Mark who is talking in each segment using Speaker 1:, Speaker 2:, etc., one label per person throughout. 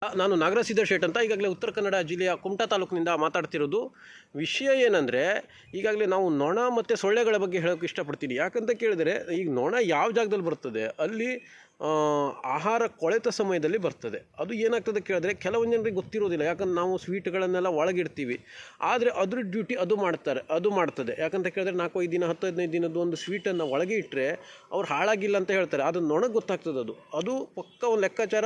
Speaker 1: ನಾನು ನಾಗರಾಜ್ ಶೇಟ್ ಅಂತ ಈಗಾಗಲೇ ಉತ್ತರ ಕನ್ನಡ ಜಿಲ್ಲೆಯ ಕುಮಟಾ ತಾಲೂಕಿನಿಂದ ಮಾತಾಡ್ತಿರೋದು. ವಿಷಯ ಏನಂದರೆ, ಈಗಾಗಲೇ ನಾವು ನೊಣ ಮತ್ತು ಸೊಳ್ಳೆಗಳ ಬಗ್ಗೆ ಹೇಳೋಕ್ಕೆ ಇಷ್ಟಪಡ್ತೀನಿ. ಯಾಕಂತ ಕೇಳಿದರೆ, ಈಗ ನೊಣ ಯಾವ ಜಾಗದಲ್ಲಿ ಬರ್ತದೆ ಅಲ್ಲಿ ಆಹಾರ ಕೊಳೆತ ಸಮಯದಲ್ಲಿ ಬರ್ತದೆ. ಅದು ಏನಾಗ್ತದೆ ಕೇಳಿದ್ರೆ, ಕೆಲವೊಂದು ಜನರಿಗೆ ಗೊತ್ತಿರೋದಿಲ್ಲ. ಯಾಕಂದ್ರೆ ನಾವು ಸ್ವೀಟ್ಗಳನ್ನೆಲ್ಲ ಒಳಗಿಡ್ತೀವಿ, ಆದರೆ ಅದ್ರ ಡ್ಯೂಟಿ ಅದು ಮಾಡ್ತದೆ. ಯಾಕಂತ ಕೇಳಿದ್ರೆ 4-5 ದಿನ 10-15 ದಿನದ್ದು ಒಂದು ಸ್ವೀಟನ್ನು ಒಳಗೆ ಇಟ್ಟರೆ ಅವ್ರು ಹಾಳಾಗಿಲ್ಲ ಅಂತ ಹೇಳ್ತಾರೆ. ಅದು ನೊಣಗೆ ಗೊತ್ತಾಗ್ತದೆ. ಅದು ಪಕ್ಕ ಒಂದು ಲೆಕ್ಕಾಚಾರ.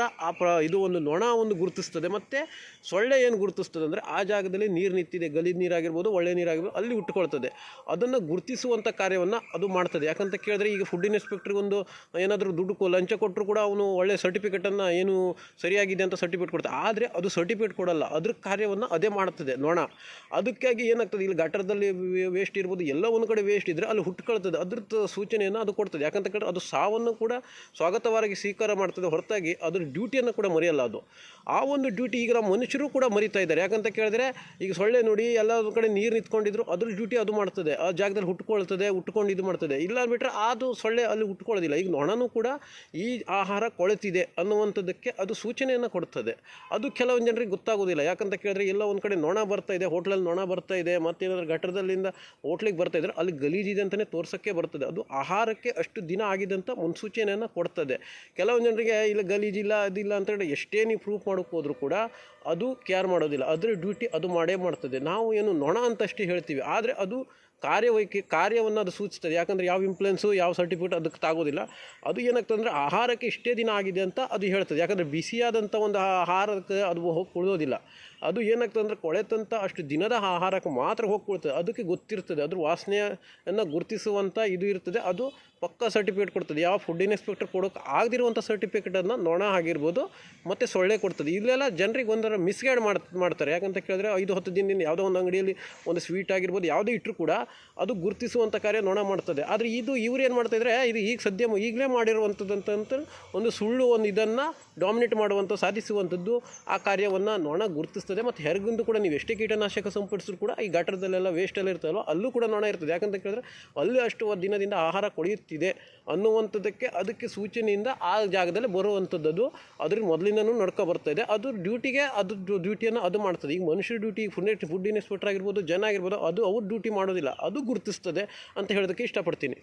Speaker 1: ಇದು ಒಂದು ನೊಣ ಒಂದು ಗುರುತಿಸ್ತದೆ. ಮತ್ತು ಸೊಳ್ಳೆ ಏನು ಗುರುತಿಸ್ತದೆ ಅಂದರೆ, ಆ ಜಾಗದಲ್ಲಿ ನೀರು ನಿಂತಿದೆ, ಗಲೀಜು ನೀರಾಗಿರ್ಬೋದು, ಒಳ್ಳೆ ನೀರಾಗಿರ್ಬೋದು, ಅಲ್ಲಿ ಉಟ್ಕೊಳ್ತದೆ. ಅದನ್ನು ಗುರುತಿಸುವಂಥ ಕಾರ್ಯವನ್ನು ಅದು ಮಾಡ್ತದೆ. ಯಾಕಂತ ಕೇಳಿದ್ರೆ, ಈಗ ಫುಡ್ ಇನ್ಸ್ಪೆಕ್ಟ್ರಿಗೆ ಒಂದು ಏನಾದರೂ ದುಡ್ಡು ಲಂಚ ಕೊಟ್ಟರು ಕೂಡ ಅವನು ಒಳ್ಳೆ ಸರ್ಟಿಫಿಕೇಟನ್ನು ಏನು ಸರಿಯಾಗಿದೆ ಅಂತ ಸರ್ಟಿಫಿಕೇಟ್ ಕೊಡ್ತಾರೆ. ಆದರೆ ಅದು ಸರ್ಟಿಫಿಕೇಟ್ ಕೊಡಲ್ಲ, ಅದ್ರ ಕಾರ್ಯವನ್ನು ಅದೇ ಮಾಡ್ತದೆ ನೊಣ. ಅದಕ್ಕಾಗಿ ಏನಾಗ್ತದೆ, ಇಲ್ಲಿ ಗಟರದಲ್ಲಿ ವೇಸ್ಟ್ ಇರ್ಬೋದು, ಎಲ್ಲ ಒಂದು ಕಡೆ ವೇಸ್ಟ್ ಇದ್ದರೆ ಅಲ್ಲಿ ಹುಟ್ಕೊಳ್ತದೆ. ಅದ್ರದ್ದು ಸೂಚನೆಯನ್ನು ಅದು ಕೊಡ್ತದೆ. ಯಾಕಂತ ಕೇಳಿದ್ರೆ, ಅದು ಸಾವನ್ನು ಕೂಡ ಸ್ವಾಗತವಾಗಿ ಸ್ವೀಕಾರ ಮಾಡ್ತದೆ, ಹೊರತಾಗಿ ಅದ್ರ ಡ್ಯೂಟಿಯನ್ನು ಕೂಡ ಮರೆಯಲ್ಲ ಅದು. ಆ ಒಂದು ಡ್ಯೂಟಿ ಈಗ ನಮ್ಮ ಮನುಷ್ಯರು ಕೂಡ ಮರಿತಾ ಇದ್ದಾರೆ. ಯಾಕಂತ ಕೇಳಿದ್ರೆ, ಈಗ ಸೊಳ್ಳೆ ನೋಡಿ ಎಲ್ಲ ಕಡೆ ನೀರು ನಿಂತ್ಕೊಂಡಿದ್ರು, ಅದ್ರ ಡ್ಯೂಟಿ ಅದು ಮಾಡ್ತದೆ. ಆ ಜಾಗದಲ್ಲಿ ಉಟ್ಕೊಂಡು ಇದು ಮಾಡ್ತದೆ. ಇಲ್ಲ ಬಿಟ್ಟರೆ ಅದು ಸೊಳ್ಳೆ ಅಲ್ಲಿ ಉಟ್ಕೊಳ್ಳೋದಿಲ್ಲ. ಈಗ ನೊಣನೂ ಕೂಡ ಈ ಆಹಾರ ಕೊಳೆತಿದೆ ಅನ್ನುವಂಥದ್ದಕ್ಕೆ ಅದು ಸೂಚನೆಯನ್ನು ಕೊಡ್ತದೆ. ಅದು ಕೆಲವೊಂದು ಜನರಿಗೆ ಗೊತ್ತಾಗೋದಿಲ್ಲ. ಯಾಕಂತ ಕೇಳಿದ್ರೆ, ಎಲ್ಲ ಒಂದು ಕಡೆ ನೊಣ ಬರ್ತಾ ಇದೆ, ಹೋಟ್ಲಲ್ಲಿ ನೊಣ ಬರ್ತಾ ಇದೆ, ಮತ್ತೇನಾದ್ರೂ ಗಟರದಲ್ಲಿಂದ ಹೋಟ್ಲಿಗೆ ಬರ್ತಾ ಇದ್ರೆ ಅಲ್ಲಿ ಗಲೀಜಿದೆ ಅಂತಲೇ ತೋರ್ಸೋಕ್ಕೆ ಬರ್ತದೆ. ಅದು ಆಹಾರಕ್ಕೆ ಅಷ್ಟು ದಿನ ಆಗಿದೆ ಅಂತ ಮುನ್ಸೂಚನೆಯನ್ನು ಕೊಡ್ತದೆ. ಕೆಲವೊಂದು ಜನರಿಗೆ ಇಲ್ಲ ಗಲೀಜಿಲ್ಲ ಅದಿಲ್ಲ ಅಂತೇಳಿ ಎಷ್ಟೇ ನೀವು ಪ್ರೂಫ್ ಮಾಡೋಕ್ಕೆ ಹೋದರೂ ಕೂಡ ಅದು ಕೇರ್ ಮಾಡೋದಿಲ್ಲ. ಅದರ ಡ್ಯೂಟಿ ಅದು ಮಾಡೇ ಮಾಡ್ತದೆ. ನಾವು ಏನು ನೊಣ ಅಂತಷ್ಟೇ ಹೇಳ್ತೀವಿ, ಆದರೆ ಅದು ಕಾರ್ಯವನ್ನು ಅದು ಸೂಚಿಸ್ತದೆ. ಯಾಕಂದರೆ ಯಾವ ಇಂಪ್ಲುಯೆನ್ಸು ಯಾವ ಸರ್ಟಿಫಿಕೇಟ್ ಅದಕ್ಕೆ ತಾಗೋದಿಲ್ಲ. ಅದು ಏನಾಗ್ತದೆ ಅಂದರೆ, ಆಹಾರಕ್ಕೆ ಇಷ್ಟೇ ದಿನ ಆಗಿದೆ ಅಂತ ಅದು ಹೇಳ್ತದೆ. ಯಾಕಂದರೆ ಬಿಸಿಯಾದಂಥ ಒಂದು ಆಹಾರಕ್ಕೆ ಅದು ಹೋಗಿ ಕುಳಿಯೋದಿಲ್ಲ. ಅದು ಏನಾಗ್ತದೆ ಅಂದರೆ, ಕೊಳೆತಂಥ ಅಷ್ಟು ದಿನದ ಆಹಾರಕ್ಕೆ ಮಾತ್ರ ಹೋಗಿ ಕುಳಿತದೆ. ಅದಕ್ಕೆ ಗೊತ್ತಿರ್ತದೆ, ಅದ್ರ ವಾಸನೆಯನ್ನು ಗುರುತಿಸುವಂಥ ಇದು ಇರ್ತದೆ. ಅದು ಪಕ್ಕ ಸರ್ಟಿಫಿಕೇಟ್ ಕೊಡ್ತದೆ. ಯಾವ ಫುಡ್ ಇನ್ಸ್ಪೆಕ್ಟರ್ ಕೊಡೋಕೆ ಆಗದಿರುವಂಥ ಸರ್ಟಿಫಿಕೇಟನ್ನು ನೊಣ ಆಗಿರ್ಬೋದು ಮತ್ತು ಸೊಳ್ಳೆ ಕೊಡ್ತದೆ. ಇಲ್ಲೆಲ್ಲ ಜನರಿಗೆ ಒಂದರ ಮಿಸ್ಗೈಡ್ ಮಾಡ್ತಾರೆ. ಯಾಕಂತ ಕೇಳಿದ್ರೆ, 5-10 ದಿನದಿಂದ ಯಾವುದೋ ಒಂದು ಅಂಗಡಿಯಲ್ಲಿ ಒಂದು ಸ್ವೀಟ್ ಆಗಿರ್ಬೋದು, ಯಾವುದೇ ಇಟ್ಟರು ಕೂಡ ಅದು ಗುರುತಿಸುವಂಥ ಕಾರ್ಯ ನೊಣ ಮಾಡ್ತದೆ. ಆದರೆ ಇವ್ರು ಏನು ಮಾಡ್ತಾಯಿದ್ರೆ, ಇದು ಈಗಲೇ ಮಾಡಿರುವಂಥದ್ದಂತ ಒಂದು ಸುಳ್ಳು ಒಂದು ಇದನ್ನು ಡಾಮಿನೇಟ್ ಮಾಡುವಂಥ ಸಾಧಿಸುವಂಥದ್ದು ಆ ಕಾರ್ಯವನ್ನು ನೊಣ ಗುರುತಿಸ್ತದೆ. ಮತ್ತು ಹೆರಗಿಂದು ಕೂಡ ನೀವು ಎಷ್ಟೇ ಕೀಟನಾಶಕ ಸಿಂಪಡಿಸಿದ್ರು ಕೂಡ ಈ ಗಟರದಲ್ಲೆಲ್ಲ ವೇಸ್ಟೆಲ್ಲ ಇರ್ತದಲ್ವ, ಅಲ್ಲೂ ಕೂಡ ನೊಣ ಇರ್ತದೆ. ಯಾಕಂತ ಕೇಳಿದ್ರೆ, ಅಲ್ಲಿ ಅಷ್ಟು ದಿನದಿಂದ ಆಹಾರ ಕೊಳೆಯುತ್ತಿದೆ ಅನ್ನುವಂಥದ್ದಕ್ಕೆ ಅದಕ್ಕೆ ಸೂಚನೆಯಿಂದ ಆ ಜಾಗದಲ್ಲಿ ಬರುವಂಥದ್ದು ಅದ್ರ ಮೊದಲಿಂದನೂ ನಡ್ಕೊ ಬರ್ತಾಯಿದೆ. ಅದು ಡ್ಯೂಟಿಯನ್ನು ಅದು ಮಾಡ್ತದೆ. ಈಗ ಮನುಷ್ಯರ ಡ್ಯೂಟಿ ಫುಡ್ ಇನ್ಸ್ಪೆಕ್ಟರ್ ಆಗಿರ್ಬೋದು, ಜನ ಆಗಿರ್ಬೋದು, ಅದು ಅವ್ರ ಡ್ಯೂಟಿ ಮಾಡೋದಿಲ್ಲ, ಅದು ಗುರುತಿಸ್ತದೆ ಅಂತ ಹೇಳೋದಕ್ಕೆ ಇಷ್ಟಪಡ್ತೀನಿ.